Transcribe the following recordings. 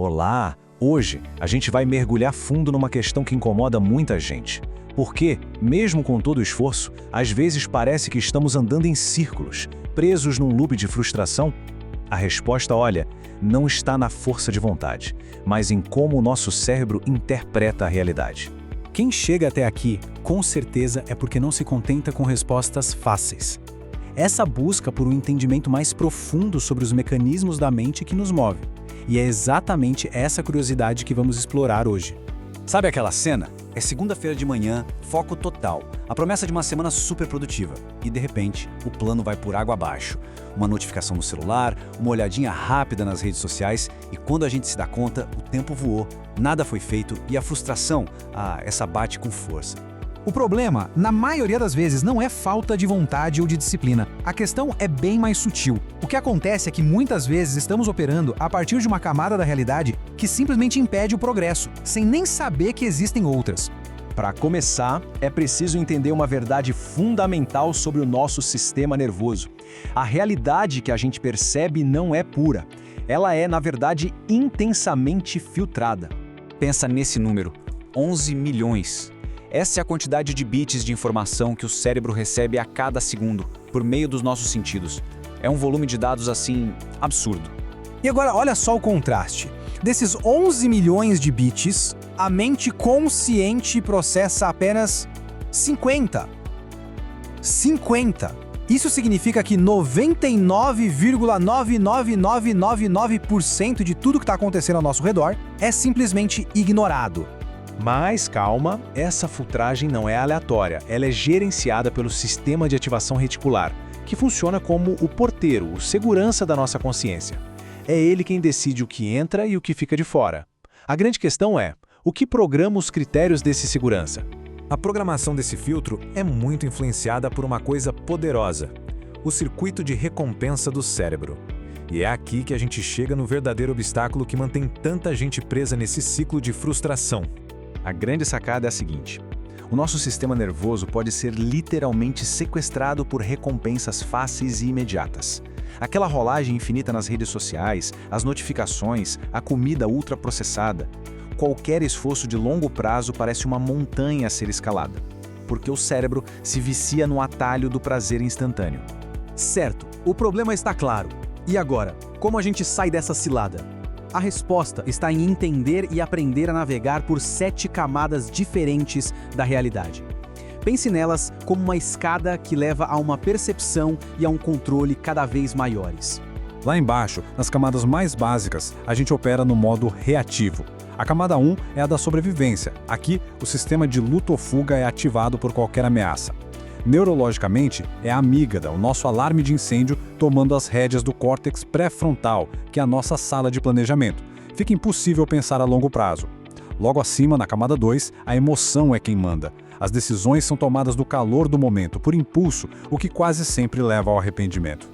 Olá! Hoje a gente vai mergulhar fundo numa questão que incomoda muita gente. Porque, mesmo com todo o esforço, às vezes parece que estamos andando em círculos, presos num loop de frustração? A resposta, olha, não está na força de vontade, mas em como o nosso cérebro interpreta a realidade. Quem chega até aqui, com certeza, é porque não se contenta com respostas fáceis. Essa busca por um entendimento mais profundo sobre os mecanismos da mente que nos move. E é exatamente essa curiosidade que vamos explorar hoje. Sabe aquela cena? É segunda-feira de manhã, foco total, a promessa de uma semana super produtiva. E de repente, o plano vai por água abaixo. Uma notificação no celular, uma olhadinha rápida nas redes sociais e quando a gente se dá conta, o tempo voou, nada foi feito e a frustração, essa bate com força. O problema, na maioria das vezes, não é falta de vontade ou de disciplina. A questão é bem mais sutil. O que acontece é que muitas vezes estamos operando a partir de uma camada da realidade que simplesmente impede o progresso, sem nem saber que existem outras. Para começar, é preciso entender uma verdade fundamental sobre o nosso sistema nervoso. A realidade que a gente percebe não é pura. Ela é, na verdade, intensamente filtrada. Pensa nesse número, 11 milhões. Essa é a quantidade de bits de informação que o cérebro recebe a cada segundo, por meio dos nossos sentidos. É um volume de dados, assim, absurdo. E agora, olha só o contraste. Desses 11 milhões de bits, a mente consciente processa apenas 50. 50! Isso significa que 99,99999% de tudo que está acontecendo ao nosso redor é simplesmente ignorado. Mas calma, essa filtragem não é aleatória, ela é gerenciada pelo sistema de ativação reticular, que funciona como o porteiro, o segurança da nossa consciência. É ele quem decide o que entra e o que fica de fora. A grande questão é, o que programa os critérios desse segurança? A programação desse filtro é muito influenciada por uma coisa poderosa, o circuito de recompensa do cérebro. E é aqui que a gente chega no verdadeiro obstáculo que mantém tanta gente presa nesse ciclo de frustração. A grande sacada é a seguinte: o nosso sistema nervoso pode ser literalmente sequestrado por recompensas fáceis e imediatas. Aquela rolagem infinita nas redes sociais, as notificações, a comida ultraprocessada. Qualquer esforço de longo prazo parece uma montanha a ser escalada, porque o cérebro se vicia no atalho do prazer instantâneo. Certo, o problema está claro. E agora, como a gente sai dessa cilada? A resposta está em entender e aprender a navegar por 7 camadas diferentes da realidade. Pense nelas como uma escada que leva a uma percepção e a um controle cada vez maiores. Lá embaixo, nas camadas mais básicas, a gente opera no modo reativo. A camada 1 é a da sobrevivência. Aqui, o sistema de luta ou fuga é ativado por qualquer ameaça. Neurologicamente, é a amígdala, o nosso alarme de incêndio, tomando as rédeas do córtex pré-frontal, que é a nossa sala de planejamento. Fica impossível pensar a longo prazo. Logo acima, na camada 2, a emoção é quem manda. As decisões são tomadas do calor do momento, por impulso, o que quase sempre leva ao arrependimento.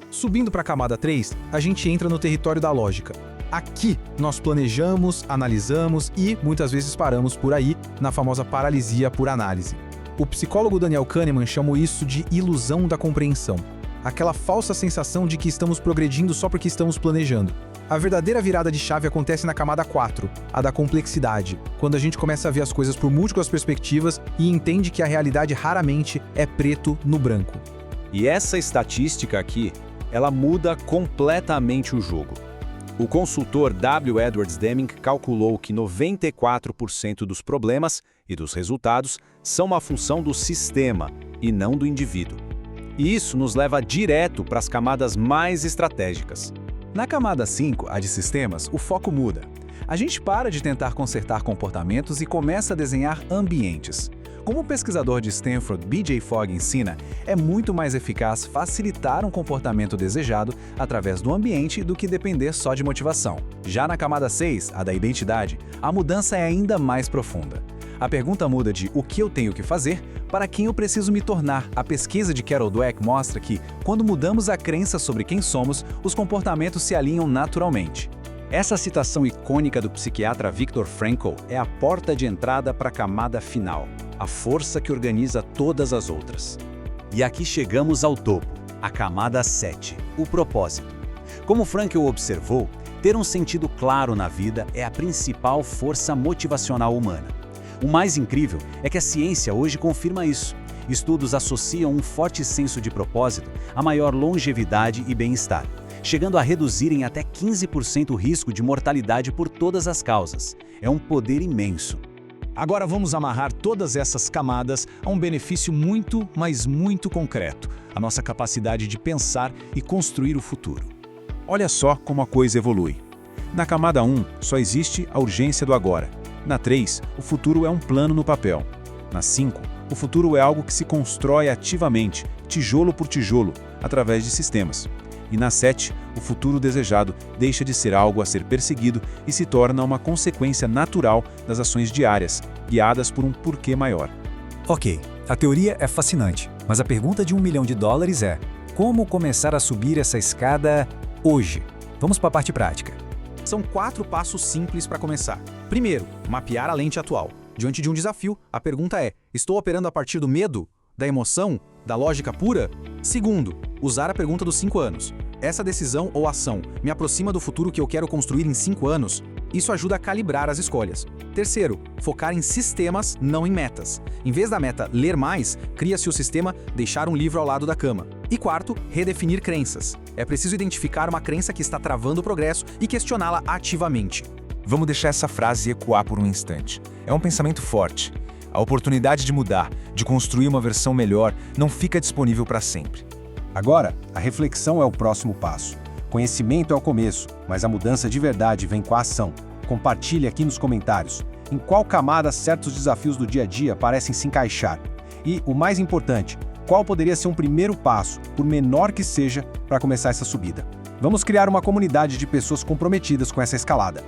Subindo para a camada 3, a gente entra no território da lógica. Aqui, nós planejamos, analisamos e, muitas vezes, paramos por aí, na famosa paralisia por análise. O psicólogo Daniel Kahneman chamou isso de ilusão da compreensão. Aquela falsa sensação de que estamos progredindo só porque estamos planejando. A verdadeira virada de chave acontece na camada 4, a da complexidade, quando a gente começa a ver as coisas por múltiplas perspectivas e entende que a realidade raramente é preto no branco. E essa estatística aqui, ela muda completamente o jogo. O consultor W. Edwards Deming calculou que 94% dos problemas e dos resultados são uma função do sistema e não do indivíduo. E isso nos leva direto para as camadas mais estratégicas. Na camada 5, a de sistemas, o foco muda. A gente para de tentar consertar comportamentos e começa a desenhar ambientes. Como o pesquisador de Stanford B.J. Fogg ensina, é muito mais eficaz facilitar um comportamento desejado através do ambiente do que depender só de motivação. Já na camada 6, a da identidade, a mudança é ainda mais profunda. A pergunta muda de o que eu tenho que fazer para quem eu preciso me tornar. A pesquisa de Carol Dweck mostra que, quando mudamos a crença sobre quem somos, os comportamentos se alinham naturalmente. Essa citação icônica do psiquiatra Viktor Frankl é a porta de entrada para a camada final, a força que organiza todas as outras. E aqui chegamos ao topo, a camada 7, o propósito. Como Frankl observou, Ter um sentido claro na vida é a principal força motivacional humana. O mais incrível é que a ciência hoje confirma isso. Estudos associam um forte senso de propósito a maior longevidade e bem-estar, chegando a reduzir em até 15% o risco de mortalidade por todas as causas. É um poder imenso. Agora vamos amarrar todas essas camadas a um benefício muito, mas muito concreto: a nossa capacidade de pensar e construir o futuro. Olha só como a coisa evolui. Na camada 1, só existe a urgência do agora. Na 3, o futuro é um plano no papel. Na 5, o futuro é algo que se constrói ativamente, tijolo por tijolo, através de sistemas. E na 7, o futuro desejado deixa de ser algo a ser perseguido e se torna uma consequência natural das ações diárias, guiadas por um porquê maior. Ok, a teoria é fascinante, mas a pergunta de $1 milhão é: como começar a subir essa escada hoje? Vamos para a parte prática. São 4 passos simples para começar. Primeiro, mapear a lente atual. Diante de um desafio, a pergunta é: estou operando a partir do medo? Da emoção? Da lógica pura? Segundo, usar a pergunta dos 5 anos. Essa decisão ou ação me aproxima do futuro que eu quero construir em 5 anos? Isso ajuda a calibrar as escolhas. Terceiro, focar em sistemas, não em metas. Em vez da meta ler mais, cria-se o sistema deixar um livro ao lado da cama. E quarto, redefinir crenças. É preciso identificar uma crença que está travando o progresso e questioná-la ativamente. Vamos deixar essa frase ecoar por um instante. É um pensamento forte. A oportunidade de mudar, de construir uma versão melhor, não fica disponível para sempre. Agora, a reflexão é o próximo passo. Conhecimento é o começo, mas a mudança de verdade vem com a ação. Compartilhe aqui nos comentários em qual camada certos desafios do dia a dia parecem se encaixar. E, o mais importante, qual poderia ser um primeiro passo, por menor que seja, para começar essa subida. Vamos criar uma comunidade de pessoas comprometidas com essa escalada.